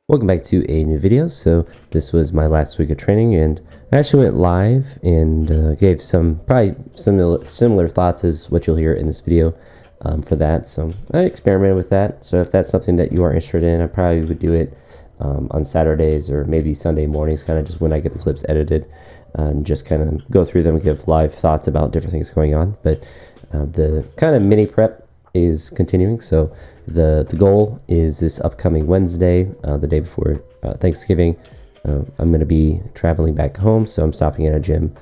Welcome back to a new video. So this was my last week of training, and I actually went live and gave some probably similar thoughts as what you'll hear in this video for that. So I experimented with that. So if that's something that you are interested in, I probably would do it on Saturdays or maybe Sunday mornings, kind of just when I get the clips edited, and just kind of go through them and give live thoughts about different things going on. But the kind of mini prep is continuing. So the goal is this upcoming Wednesday, the day before Thanksgiving. I'm going to be traveling back home, so I'm stopping at a gym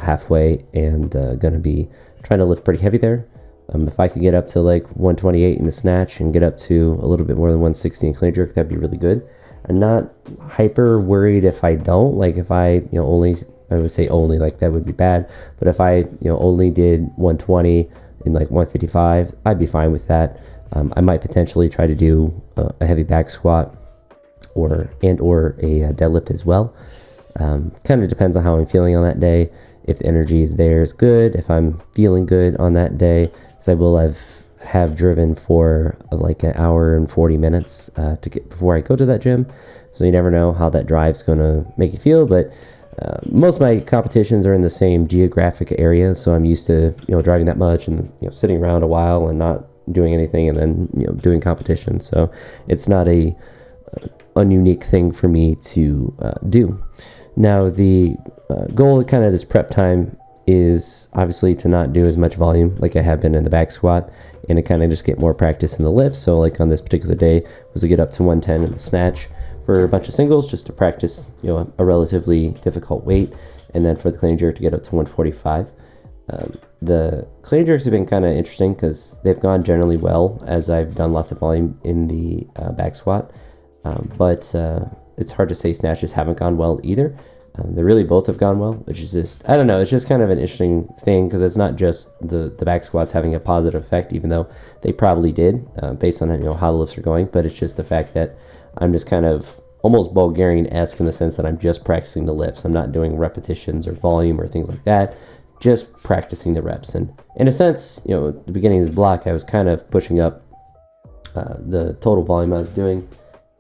halfway and going to be trying to lift pretty heavy there. If I could get up to like 128 in the snatch and get up to a little bit more than 160 in clean jerk, that'd be really good. I'm not hyper worried if I don't. Like if I, only, I would say only, like that would be bad. But if I, only did 120 in like 155, I'd be fine with that. I might potentially try to do a heavy back squat or a deadlift as well. Kind of depends on how I'm feeling on that day. If the energy is there, it's good. If I'm feeling good on that day, so I will have driven for like an hour and 40 minutes to get before I go to that gym. So you never know how that drive's going to make you feel, but most of my competitions are in the same geographic area, so I'm used to driving that much and sitting around a while and not doing anything and then doing competition. So it's not a ununique thing for me to do. Now the goal of kind of this prep time is obviously to not do as much volume like I have been in the back squat, and to kind of just get more practice in the lift. So like on this particular day was to get up to 110 in the snatch for a bunch of singles, just to practice a relatively difficult weight, and then for the clean jerk to get up to 145. The clean jerks have been kind of interesting because they've gone generally well as I've done lots of volume in the back squat, but it's hard to say snatches haven't gone well either. They really both have gone well, which is just, I don't know, it's just kind of an interesting thing because it's not just the back squats having a positive effect, even though they probably did based on how the lifts are going, but it's just the fact that I'm just kind of almost Bulgarian-esque in the sense that I'm just practicing the lifts. I'm not doing repetitions or volume or things like that, just practicing the reps. And in a sense, at the beginning of this block, I was kind of pushing up the total volume I was doing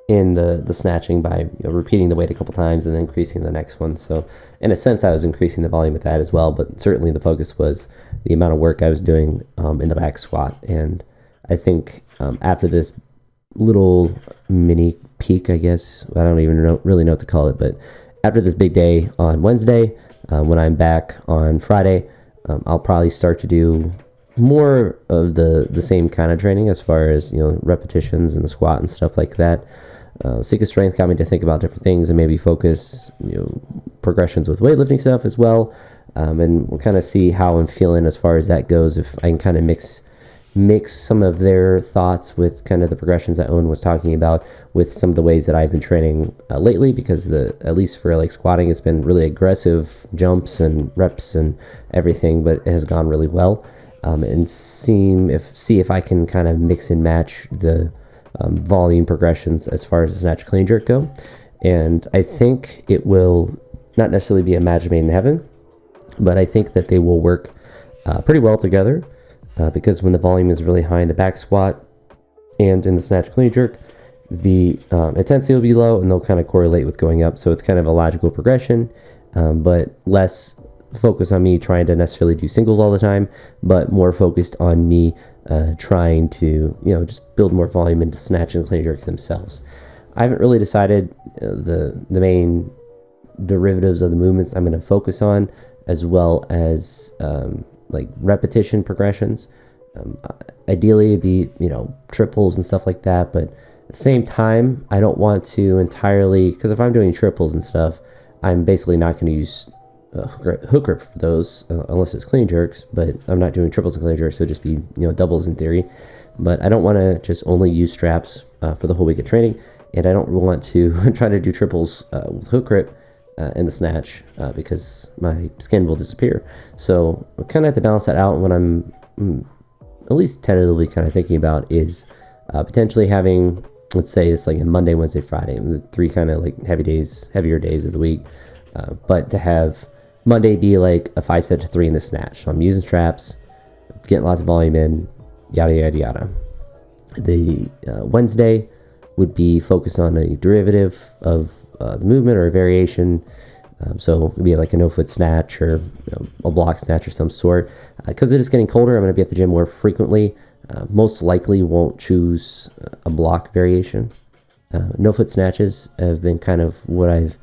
in the snatching by repeating the weight a couple times and then increasing the next one. So in a sense, I was increasing the volume with that as well, but certainly the focus was the amount of work I was doing in the back squat. And I think after this little mini peak, I guess, I don't even really know what to call it, but after this big day on Wednesday, when I'm back on Friday, I'll probably start to do more of the same kind of training as far as repetitions and the squat and stuff like that. Seek of Strength got me to think about different things and maybe focus progressions with weightlifting stuff as well, and we'll kind of see how I'm feeling as far as that goes. If I can kind of mix some of their thoughts with kind of the progressions that Owen was talking about with some of the ways that I've been training lately, because at least for like squatting, it's been really aggressive jumps and reps and everything, but it has gone really well. And see if I can kind of mix and match the volume progressions as far as the snatch clean jerk go. And I think it will not necessarily be a match made in heaven, but I think that they will work pretty well together. Because when the volume is really high in the back squat and in the snatch clean jerk, the intensity will be low and they'll kind of correlate with going up. So it's kind of a logical progression, but less focus on me trying to necessarily do singles all the time, but more focused on me trying to just build more volume into snatch and clean jerk themselves. I haven't really decided the main derivatives of the movements I'm going to focus on, as well as like repetition progressions. Ideally it'd be triples and stuff like that, but at the same time I don't want to entirely, because if I'm doing triples and stuff, I'm basically not going to use hook grip for those unless it's clean jerks, but I'm not doing triples and clean jerks, so it'd just be doubles in theory. But I don't want to just only use straps for the whole week of training, and I don't want to try to do triples with hook grip in the snatch because my skin will disappear. So I kind of have to balance that out. What I'm at least tentatively kind of thinking about is potentially having, let's say it's like a Monday, Wednesday, Friday, the three kind of like heavier days of the week, but to have Monday be like a 5 set to 3 in the snatch. So I'm using straps, getting lots of volume in, yada yada yada. The Wednesday would be focused on a derivative of the movement or a variation. So it'd be like a no-foot snatch or a block snatch or some sort. Because it is getting colder, I'm going to be at the gym more frequently. Most likely won't choose a block variation. No-foot snatches have been kind of what I've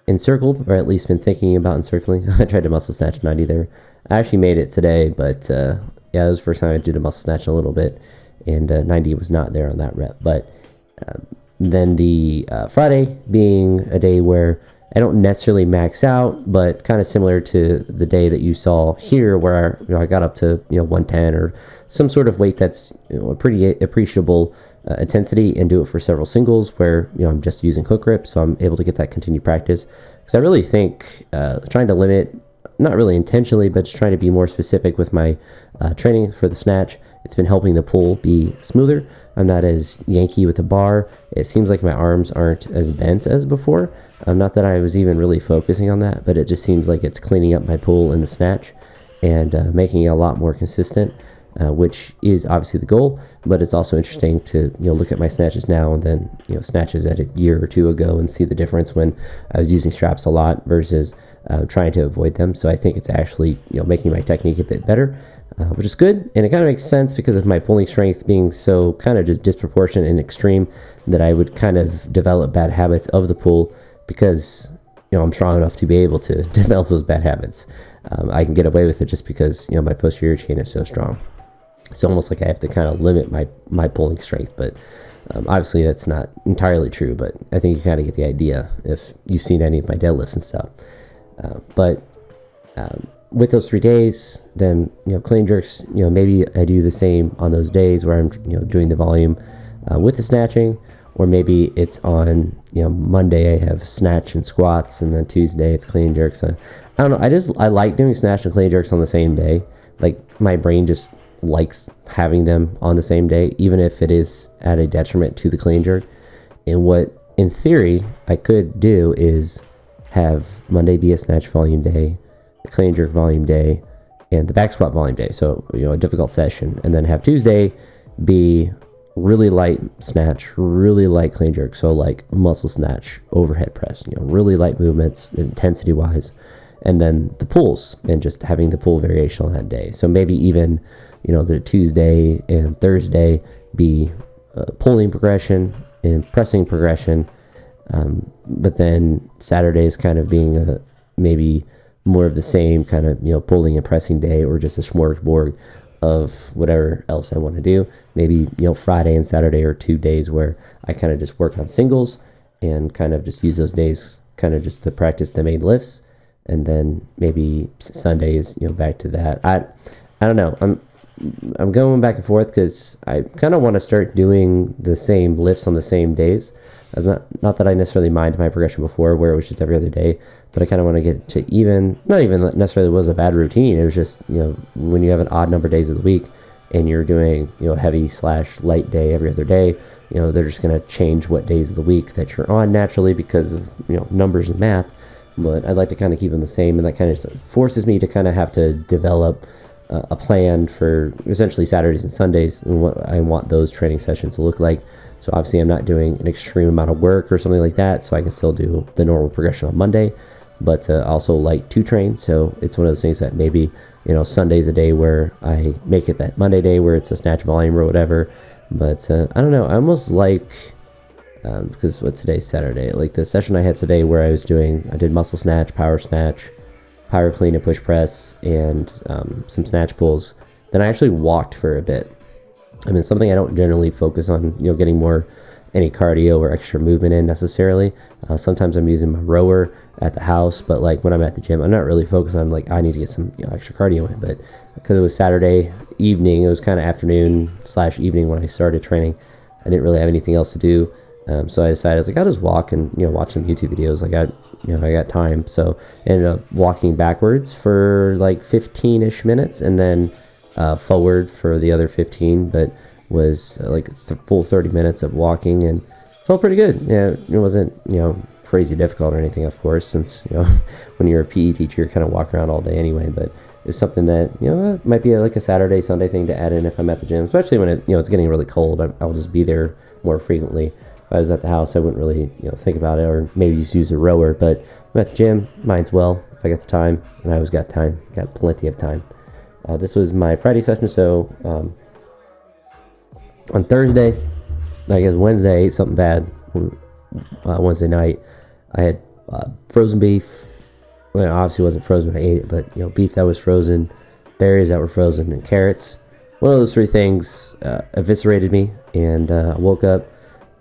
encircled, or at least been thinking about encircling. I tried to muscle snatch 90 there. I actually made it today, but yeah, it was the first time I did a muscle snatch in a little bit, and 90 was not there on that rep. But then the Friday being a day where I don't necessarily max out, but kind of similar to the day that you saw here, where I got up to 110 or some sort of weight that's a pretty appreciable intensity, and do it for several singles where I'm just using hook grips, so I'm able to get that continued practice. Because I really think trying to limit, not really intentionally, but just trying to be more specific with my training for the snatch, it's been helping the pull be smoother. I'm not as yanky with the bar. It seems like my arms aren't as bent as before. Not that I was even really focusing on that, but it just seems like it's cleaning up my pull in the snatch and making it a lot more consistent, which is obviously the goal. But it's also interesting to look at my snatches now and then snatches at a year or two ago and see the difference when I was using straps a lot versus trying to avoid them. So I think it's actually making my technique a bit better, which is good. And it kind of makes sense because of my pulling strength being so kind of just disproportionate and extreme that I would kind of develop bad habits of the pull because I'm strong enough to be able to develop those bad habits. I can get away with it just because my posterior chain is so strong. It's almost like I have to kind of limit my pulling strength, but obviously that's not entirely true, but I think you kind of get the idea if you've seen any of my deadlifts and stuff. But with those 3 days, then clean jerks, maybe I do the same on those days where I'm doing the volume with the snatching, or maybe it's on Monday I have snatch and squats, and then Tuesday it's clean jerks. I don't know, I like doing snatch and clean jerks on the same day. Like my brain just likes having them on the same day, even if it is at a detriment to the clean jerk. And what in theory I could do is have Monday be a snatch volume day, a clean jerk volume day, and the back squat volume day, so a difficult session, and then have Tuesday be really light snatch, really light clean jerk, so like muscle snatch, overhead press, really light movements intensity wise, and then the pulls, and just having the pull variation on that day. So maybe even the Tuesday and Thursday be pulling progression and pressing progression, but then Saturdays kind of being maybe more of the same kind of pulling and pressing day, or just a smorgasbord of whatever else I want to do. Maybe Friday and Saturday are 2 days where I kind of just work on singles and kind of just use those days kind of just to practice the main lifts, and then maybe Sundays back to that. I don't know, I'm going back and forth because I kind of want to start doing the same lifts on the same days. As not that I necessarily mind my progression before where it was just every other day, but I kind of want to get to not even necessarily was a bad routine. It was just, when you have an odd number of days of the week and you're doing, heavy/light day every other day, they're just going to change what days of the week that you're on naturally because of, numbers and math. But I'd like to kind of keep them the same, and that kind of forces me to kind of have to develop a plan for essentially Saturdays and Sundays and what I want those training sessions to look like. So obviously I'm not doing an extreme amount of work or something like that, so I can still do the normal progression on Monday, but also like to train. So it's one of those things that maybe Sunday's a day where I make it that Monday day where it's a snatch volume or whatever. But I don't know, I almost like because what's today's Saturday, like the session I had today where I did muscle snatch, power clean and push press, and some snatch pulls. Then I actually walked for a bit. I mean, something I don't generally focus on, getting more any cardio or extra movement in necessarily. Sometimes I'm using my rower at the house, but like when I'm at the gym, I'm not really focused on like I need to get some extra cardio in. But because it was Saturday evening, it was kind of afternoon/evening when I started training. I didn't really have anything else to do, so I decided I was like, I'll just walk and watch some YouTube videos. I got time, so I ended up walking backwards for like 15-ish minutes, and then forward for the other 15, but was like full 30 minutes of walking, and felt pretty good. Yeah, it wasn't crazy difficult or anything, of course, since when you're a PE teacher, you're kind of walking around all day anyway. But it was something that might be like a Saturday, Sunday thing to add in if I'm at the gym, especially when it's getting really cold. I'll just be there more frequently. If I was at the house, I wouldn't really think about it, or maybe just use a rower. But I'm at the gym, mine's well. If I got the time, and I always got time, got plenty of time. This was my Friday session, so on Thursday, I guess Wednesday, I ate something bad. Wednesday night, I had frozen beef. Well, obviously it wasn't frozen when I ate it, but beef that was frozen, berries that were frozen, and carrots. One of those three things eviscerated me, and I woke up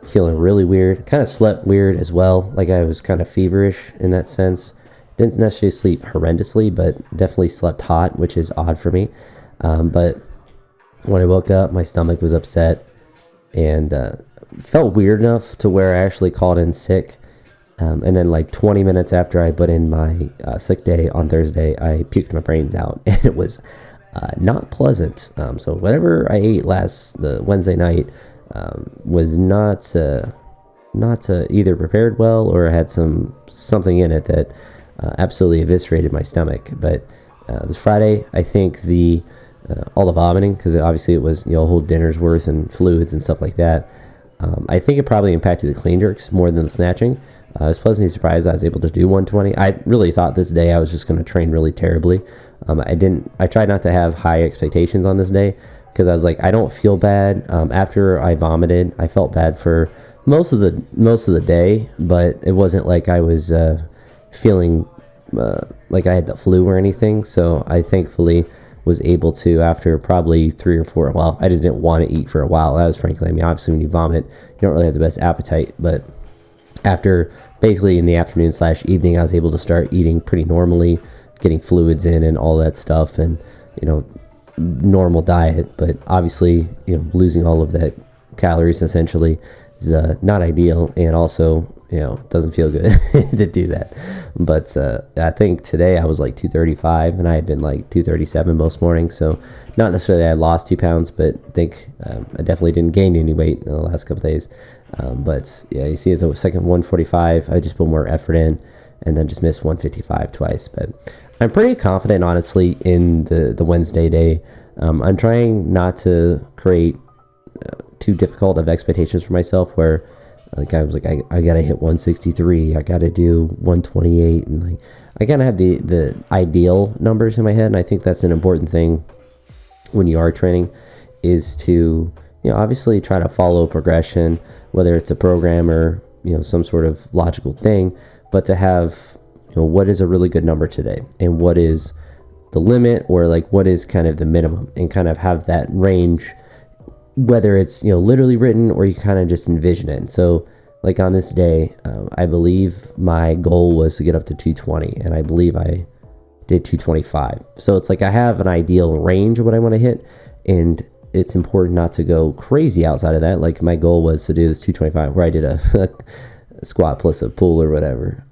feeling really weird. Kind of slept weird as well, like I was kind of feverish in that sense. Didn't necessarily sleep horrendously, but definitely slept hot, which is odd for me. But when I woke up, my stomach was upset, and felt weird enough to where I actually called in sick. And then like 20 minutes after I put in my sick day on Thursday, I puked my brains out, and it was not pleasant. So whatever I ate the Wednesday night was not either prepared well, or had something in it that absolutely eviscerated my stomach. But this Friday, I think all the vomiting, because obviously it was a whole dinner's worth and fluids and stuff like that. I think it probably impacted the clean jerks more than the snatching. I was pleasantly surprised I was able to do 120. I really thought this day I was just going to train really terribly. I tried not to have high expectations on this day, because I was like, I don't feel bad. After I vomited, I felt bad for most of the day, but it wasn't like I was feeling like I had the flu or anything. So I thankfully was able to, after probably 3 or 4, well, I just didn't want to eat for a while. That was frankly, obviously when you vomit, you don't really have the best appetite, but after basically in the afternoon / evening, I was able to start eating pretty normally, getting fluids in and all that stuff, and normal diet. But obviously losing all of that calories essentially is not ideal, and also doesn't feel good to do that. But I think today I was like 235, and I had been like 237 most mornings, so not necessarily I lost 2 pounds, but I think I definitely didn't gain any weight in the last couple of days. But yeah, you see the second 145, I just put more effort in, and then just missed 155 twice. But I'm pretty confident, honestly, in the Wednesday day. I'm trying not to create too difficult of expectations for myself, where like I was like, I gotta hit 163, I gotta do 128, and like I kind of have the ideal numbers in my head. And I think that's an important thing when you are training, is to obviously try to follow progression, whether it's a program or some sort of logical thing, but to have what is a really good number today, and what is the limit, or like what is kind of the minimum, and kind of have that range, whether it's literally written or you kind of just envision it. So like on this day, I believe my goal was to get up to 220, and I believe I did 225. So it's like I have an ideal range of what I want to hit, and it's important not to go crazy outside of that. Like my goal was to do this 225, where I did a squat plus a pull or whatever.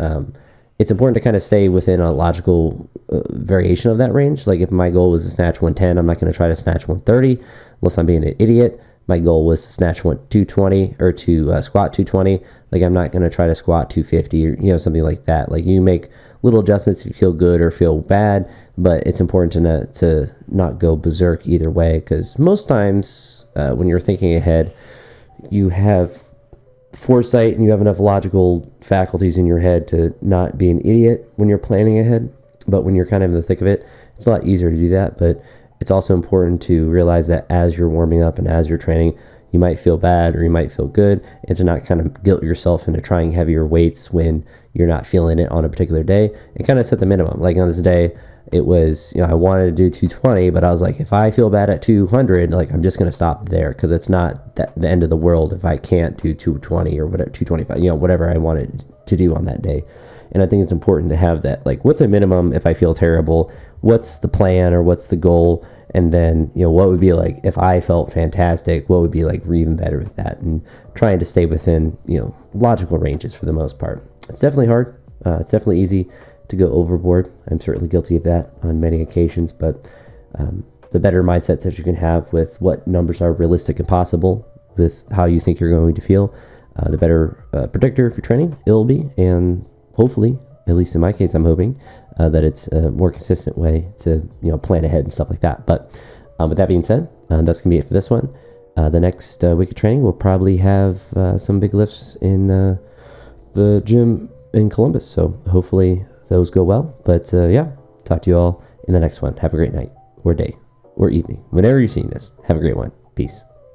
It's important to kind of stay within a logical variation of that range. Like if my goal was to snatch 110, I'm not going to try to snatch 130 unless I'm being an idiot. My goal was to snatch 220, or to squat 220. Like I'm not going to try to squat 250 or something like that. Like you make little adjustments if you feel good or feel bad, but it's important to not go berserk either way, because most times when you're thinking ahead, you have foresight and you have enough logical faculties in your head to not be an idiot when you're planning ahead. But when you're kind of in the thick of it, it's a lot easier to do that. But it's also important to realize that as you're warming up and as you're training, you might feel bad or you might feel good, and to not kind of guilt yourself into trying heavier weights when you're not feeling it on a particular day, and kind of set the minimum. Like on this day, it was, I wanted to do 220, but I was like, if I feel bad at 200, like I'm just going to stop there, because it's not the end of the world if I can't do 220 or whatever, 225, whatever I wanted to do on that day. And I think it's important to have that, like, what's a minimum if I feel terrible? What's the plan, or what's the goal? And then, what would be like if I felt fantastic? What would be like even better with that? And trying to stay within, logical ranges for the most part. It's definitely hard. It's definitely easy to go overboard. I'm certainly guilty of that on many occasions, but the better mindset that you can have with what numbers are realistic and possible with how you think you're going to feel, the better predictor for training it'll be. And hopefully, at least in my case, I'm hoping that it's a more consistent way to plan ahead and stuff like that. But with that being said, that's gonna be it for this one. The next week of training, we'll probably have some big lifts in the gym in Columbus. So hopefully those go well. But yeah, talk to you all in the next one. Have a great night or day or evening. Whenever you're seeing this, have a great one. Peace.